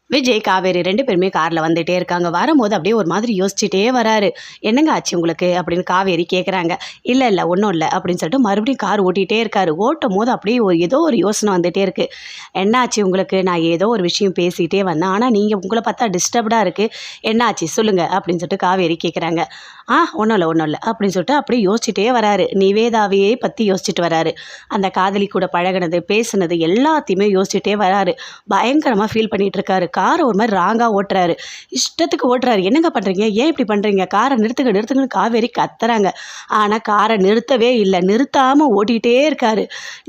விஜய், காவேரி 2 பேருமே கார்ல வந்துட்டே இருக்காங்க. வரும்போது அப்படியே ஒரு மாதிரி யோசிச்சுட்டே வராரு. "என்னங்க ஆச்சு உங்களுக்கு?" அப்படின்னு காவேரி கேட்குறாங்க. இல்ல ஒண்ணும் இல்ல" அப்படின்னு சொல்லிட்டு மறுபடியும் கார் ஓட்டிட்டே இருக்காரு. ஓட்டும்போது அப்படியே ஏதோ ஒரு யோசனை வந்துட்டே இருக்கு. "என்ன ஆச்சு உங்களுக்கு? நான் ஏதோ ஒரு விஷயம் பேசிட்டே வந்தேன். ஆனா நீங்க உங்கள பார்த்தா டிஸ்டர்ப்டா இருக்கு. என்ன ஆச்சு சொல்லுங்க?" அப்படின்னு சொல்லிட்டு காவேரி கேட்குறாங்க. ஒண்ணும் இல்ல" அப்படின்னு சொல்லிட்டு அப்படியே யோசிச்சுட்டே வராரு. நிவேதாவையே பத்தி யோசிச்சுட்டு வராரு. அந்த காதலி கூட பழகுனது, பேசுனது எல்லாத்தையுமே யோசிச்சுட்டே வராரு. பயங்கரமா ஃபீல் பண்ணிட்டு இருக்காரு. காரை ஒரு மாதிரி ராங்கா ஓட்டுறாரு. இஷ்டத்துக்கு ஓட்டுறாரு. "என்னங்க பண்றீங்க? ஏன் இப்படி பண்றீங்க? காரை நிறுத்துங்கன்னு" காவேரி கத்துறாங்க. ஆனா காரை நிறுத்தவே இல்லை. நிறுத்தாம ஓட்டிகிட்டே இருக்காரு.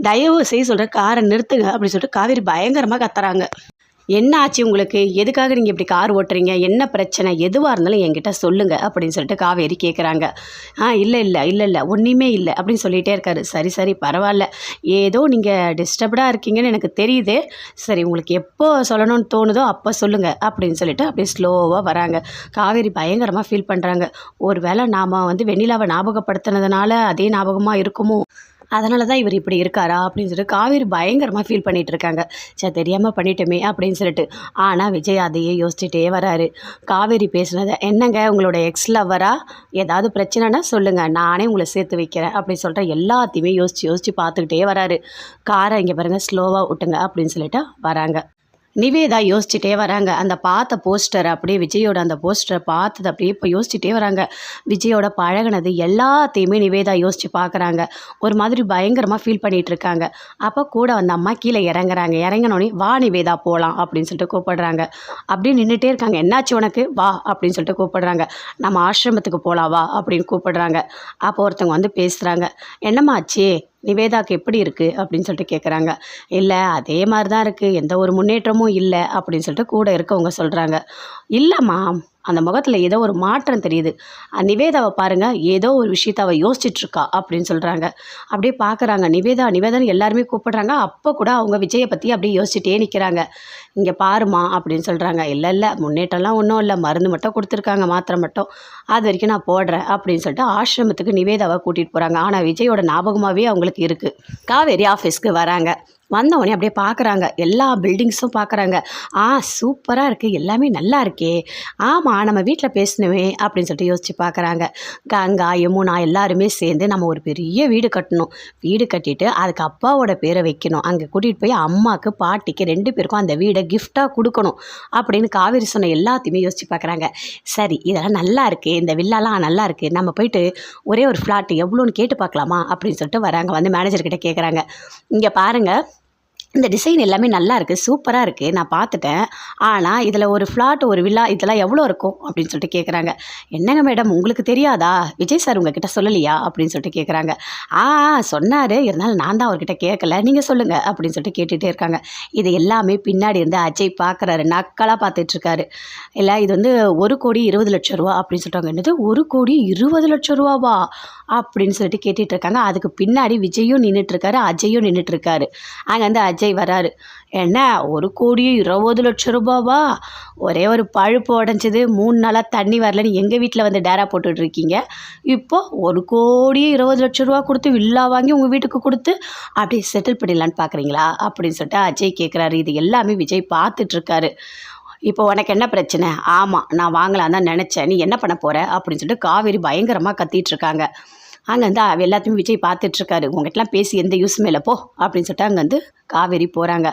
"தயவு செய்து சொல்றேன், காரை நிறுத்துங்க" அப்படின்னு சொல்லிட்டு காவேரி பயங்கரமா கத்துறாங்க. "என்ன ஆச்சு உங்களுக்கு? எதுக்காக நீங்கள் இப்படி கார் ஓட்டுறீங்க? என்ன பிரச்சனை? எதுவாக இருந்தாலும் என்கிட்ட சொல்லுங்க" அப்படின்னு சொல்லிட்டு காவேரி கேட்குறாங்க. இல்லை ஒன்றுமே இல்லை" அப்படின்னு சொல்லிகிட்டே இருக்காரு. சரி பரவாயில்ல, ஏதோ நீங்கள் டிஸ்டர்ப்டாக இருக்கீங்கன்னு எனக்கு தெரியுது. சரி, உங்களுக்கு எப்போ சொல்லணும்னு தோணுதோ அப்போ சொல்லுங்கள் அப்படின்னு சொல்லிட்டு அப்படியே ஸ்லோவாக வராங்க. காவேரி பயங்கரமாக ஃபீல் பண்ணுறாங்க. ஒரு வேளை நாம் வெண்ணிலாவை ஞாபகப்படுத்தினதுனால அதே ஞாபகமாக இருக்குமோ, அதனால தான் இவர் இப்படி இருக்காரா அப்படின்னு சொல்லிட்டு காவேரி பயங்கரமாக ஃபீல் பண்ணிகிட்டு இருக்காங்க. சரி, தெரியாமல் பண்ணிட்டோமே அப்படின்னு சொல்லிட்டு. ஆனால் விஜய் அதையே யோசிச்சுட்டே வராரு. காவேரி பேசுனதை, "என்னங்க உங்களோட எக்ஸ் லவ்வரா? ஏதாவது பிரச்சனைனா சொல்லுங்கள், நானே உங்களை சேர்த்து வைக்கிறேன்" அப்படின்னு சொல்லிட்டு எல்லாத்தையுமே யோசித்து பார்த்துக்கிட்டே வராரு. "காரை இங்கே பாருங்கள், ஸ்லோவாக விட்டுங்க" அப்படின்னு சொல்லிட்டு வராங்க. நிவேதா யோசிச்சுட்டே வராங்க. அந்த பார்த்த போஸ்டர் அப்படியே விஜயோட அந்த போஸ்டரை பார்த்தது அப்படியே இப்போ யோசிச்சுட்டே வராங்க. விஜயோட பழகுனது எல்லாத்தையுமே நிவேதா யோசித்து பார்க்குறாங்க. ஒரு மாதிரி பயங்கரமாக ஃபீல் பண்ணிகிட்டு இருக்காங்க. அப்போ கூட வந்த அம்மா கீழே இறங்குறாங்க. இறங்கினோடனே, "வா நிவேதா போகலாம்" அப்படின்னு சொல்லிட்டு கூப்பிடுறாங்க. அப்படியே நின்றுட்டே இருக்காங்க. "என்னாச்சு உனக்கு? வா" அப்படின்னு சொல்லிட்டு கூப்பிடுறாங்க. "நம்ம ஆசிரமத்துக்கு போகலாம் வா" அப்படின்னு கூப்பிடுறாங்க. அப்போ ஒருத்தவங்க பேசுகிறாங்க. "என்னம்மா ஆச்சு? நிவேதாக்கு எப்படி இருக்குது?" அப்படின்னு சொல்லிட்டு கேட்குறாங்க. "இல்லை, அதே மாதிரி தான் இருக்குது, எந்த ஒரு முன்னேற்றமும் இல்லை" அப்படின்னு சொல்லிட்டு கூட இருக்கவங்க சொல்கிறாங்க. "இல்லைம்மா, அந்த முகத்தில் ஏதோ ஒரு மாற்றம் தெரியுது. நிவேதாவை பாருங்கள், ஏதோ ஒரு விஷயத்தை அவள் யோசிச்சுட்ருக்கா" அப்படின்னு சொல்கிறாங்க. அப்படியே பார்க்குறாங்க. நிவேதான்னு எல்லாருமே கூப்பிடுறாங்க. அப்போ கூட அவங்க விஜயை பற்றி அப்படியே யோசிச்சுட்டே நிற்கிறாங்க. "இங்கே பாருமா" அப்படின்னு சொல்கிறாங்க. இல்லை முன்னேற்றம்லாம் ஒன்றும் இல்லை, மருந்து மட்டும் கொடுத்துருக்காங்க, மாத்திரை மட்டும். அது வரைக்கும் நான் போடுறேன்" அப்படின்னு சொல்லிட்டு ஆசிரமத்துக்கு நிவேதாவை கூட்டிகிட்டு போகிறாங்க. ஆனால் விஜயோட ஞாபகமாகவே அவங்களுக்கு இருக்குது. காவேரி ஆஃபீஸ்க்கு வராங்க. வந்தவொடனே அப்படியே பார்க்குறாங்க. எல்லா பில்டிங்ஸும் பார்க்குறாங்க. சூப்பராக இருக்குது, எல்லாமே நல்லா இருக்கே. ஆமாம், நம்ம வீட்டில் பேசணுமே அப்படின்னு சொல்லிட்டு யோசித்து பார்க்குறாங்க. கங்கா, யமுனா எல்லாருமே சேர்ந்து நம்ம ஒரு பெரிய வீடு கட்டணும். வீடு கட்டிட்டு அதுக்கு அப்பாவோட பேரை வைக்கணும். அங்கே கூட்டிகிட்டு போய் அம்மாவுக்கு, பாட்டிக்கு 2 பேருக்கும் அந்த வீடை கிஃப்டாக கொடுக்கணும் அப்படின்னு காவேரி சொன்ன எல்லாத்தையுமே யோசித்து பார்க்குறாங்க. சரி, இதெல்லாம் நல்லா இருக்குது, இந்த வில்லாலாம் நல்லா இருக்குது, நம்ம போயிட்டு ஒரே ஒரு ஃப்ளாட் எவ்வளோன்னு கேட்டு பார்க்கலாமா அப்படின்னு சொல்லிட்டு வராங்க. மேனேஜர்கிட்ட கேட்குறாங்க. "இங்கே பாருங்கள், இந்த டிசைன் எல்லாமே நல்லா இருக்குது, சூப்பராக இருக்குது, நான் பார்த்துட்டேன். ஆனால் இதில் ஒரு ஃப்ளாட், ஒரு வில்லா இதெல்லாம் எவ்வளோ இருக்கும்?" அப்படின்னு சொல்லிட்டு கேட்குறாங்க. "என்னங்க மேடம், உங்களுக்கு தெரியாதா? விஜய் சார் உங்ககிட்ட சொல்லலையா?" அப்படின்னு சொல்லிட்டு கேட்குறாங்க. சொன்னார், இருந்தாலும் நான் தான் அவர்கிட்ட கேட்கல, நீங்கள் சொல்லுங்கள்" அப்படின்னு சொல்லிட்டு கேட்டுகிட்டே இருக்காங்க. இது எல்லாமே பின்னாடி இருந்து அஜய் பார்க்குறாரு. நக்கலாக பார்த்துட்ருக்காரு. இல்லை, இது 1,20,00,000 ரூபா அப்படின்னு சொல்லிட்டாங்க. "என்னது, 1,20,00,000 ரூபாவா?" அப்படின்னு சொல்லிட்டு கேட்டுட்டு இருக்காங்க. அதுக்கு பின்னாடி விஜயும் நின்றுட்டுருக்காரு, அஜயும் நின்றுட்டுருக்காரு. அங்கே அஜய் வராரு. "என்ன, 1,20,00,000 ரூபாவா? ஒரே ஒரு பழுப்பு உடஞ்சிது, 3 நாளாக தண்ணி வரலன்னு எங்கள் வீட்டில் டேரா போட்டுட்ருக்கீங்க. இப்போ 1,20,00,000 ரூபா கொடுத்து வில்லா வாங்கி உங்கள் வீட்டுக்கு கொடுத்து அப்படியே செட்டில் பண்ணிடலான்னு பார்க்குறீங்களா?" அப்படின்னு சொல்லிட்டு அஜய் கேட்குறாரு. இது எல்லாமே விஜய் பார்த்துட்ருக்காரு. "இப்போ உனக்கு என்ன பிரச்சனை?" "ஆமாம், நான் வாங்கலாம் தான் நினச்சேன், நீ என்ன பண்ண போகிற?" அப்படின்னு சொல்லிட்டு காவேரி பயங்கரமாக கத்திகிட்ருக்காங்க. அங்கேருந்து எல்லாத்தையும் விஜய் பார்த்துட்ருக்காரு. "உங்ககிட்டலாம் பேசி எந்த யூஸுமே இல்லை, போ" அப்படின்னு சொல்லிட்டு அங்கேருந்து காவேரி போகிறாங்க.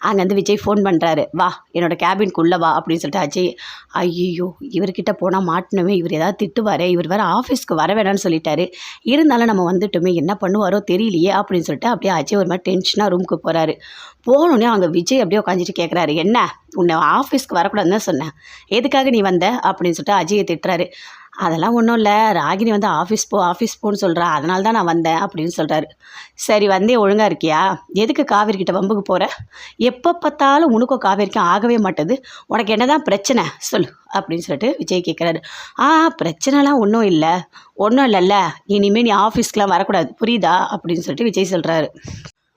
அங்கேருந்து விஜய் ஃபோன் பண்ணுறாரு. "வா, என்னோடய கேபின்குள்ளே வா" அப்படின்னு சொல்லிட்டு அஜய். ஐயோ, இவர்கிட்ட போனால் மாட்டினவே, இவர் ஏதாவது திட்டுவாரே, இவர் வேறு ஆஃபீஸ்க்கு வர வேணான்னு சொல்லிட்டாரு, இருந்தாலும் நம்ம வந்துட்டோமே, என்ன பண்ணுவாரோ தெரியலையே அப்படின்னு சொல்லிட்டு அப்படியே அஜய் ஒரு மாதிரி டென்ஷனாக ரூமுக்கு போகிறாரு. போனோடனே அங்கே விஜய் அப்படியே உட்காந்துட்டு கேட்குறாரு. "என்ன, உன்னை ஆஃபீஸ்க்கு வரக்கூடாதுன்னு தான் சொன்னேன், எதுக்காக நீ வந்த?" அப்படின்னு சொல்லிட்டு அஜயை திட்டுறாரு. "அதெல்லாம் ஒன்றும் இல்லை, ராகினி ஆஃபீஸ் போன்னு சொல்கிறா, அதனால தான் நான் வந்தேன்" அப்படின்னு சொல்கிறாரு. "சரி, வந்தே ஒழுங்காக இருக்கியா? எதுக்கு காவேரிக்கிட்ட வம்புக்கு போகிற? எப்போ பார்த்தாலும் உனக்கும் காவேரிக்கும் ஆகவே மாட்டேது, உனக்கு என்ன தான் பிரச்சனை சொல்லு" அப்படின்னு சொல்லிட்டு விஜய் கேட்குறாரு. பிரச்சனைலாம் ஒன்றும் இல்லைல்ல, இனிமேல் நீ ஆஃபீஸ்க்கெலாம் வரக்கூடாது, புரியுதா?" அப்படின்னு சொல்லிட்டு விஜய் சொல்கிறாரு.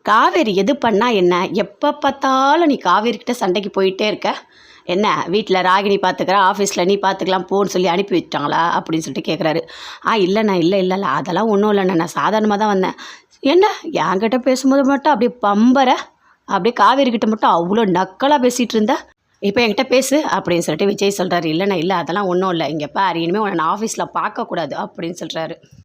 "காவேரி எது பண்ணால் என்ன? எப்போ பார்த்தாலும் நீ காவேரிக்கிட்ட சண்டைக்கு போயிட்டே இருக்க. என்ன, வீட்டில் ராகினி பார்த்துக்கிறா, ஆஃபீஸில் நீ பார்த்துக்கலாம் போன்னு சொல்லி அனுப்பி வச்சிட்டாங்களா?" அப்படின்னு சொல்லிட்டு கேட்குறாரு. "இல்லைண்ணா, இல்லை, அதெல்லாம் ஒன்றும் இல்லைண்ணா, நான் சாதாரணமாக தான் வந்தேன்." "என்ன, என்கிட்ட பேசும்போது மட்டும் அப்படியே பம்பரை, அப்படியே காவேரிக்கிட்ட மட்டும் அவ்வளோ நக்கலாக பேசிகிட்டு இருந்த, இப்போ என்கிட்ட பேசு அப்படின்னு சொல்லிட்டு விஜய் சொல்கிறாரு. இல்லைண்ணா இல்லை அதெல்லாம் ஒன்றும் இல்லை, இங்கே பாரு இனிமேல் உன்னை நான் ஆஃபீஸில் பார்க்கக்கூடாது அப்படின்னு சொல்கிறாரு.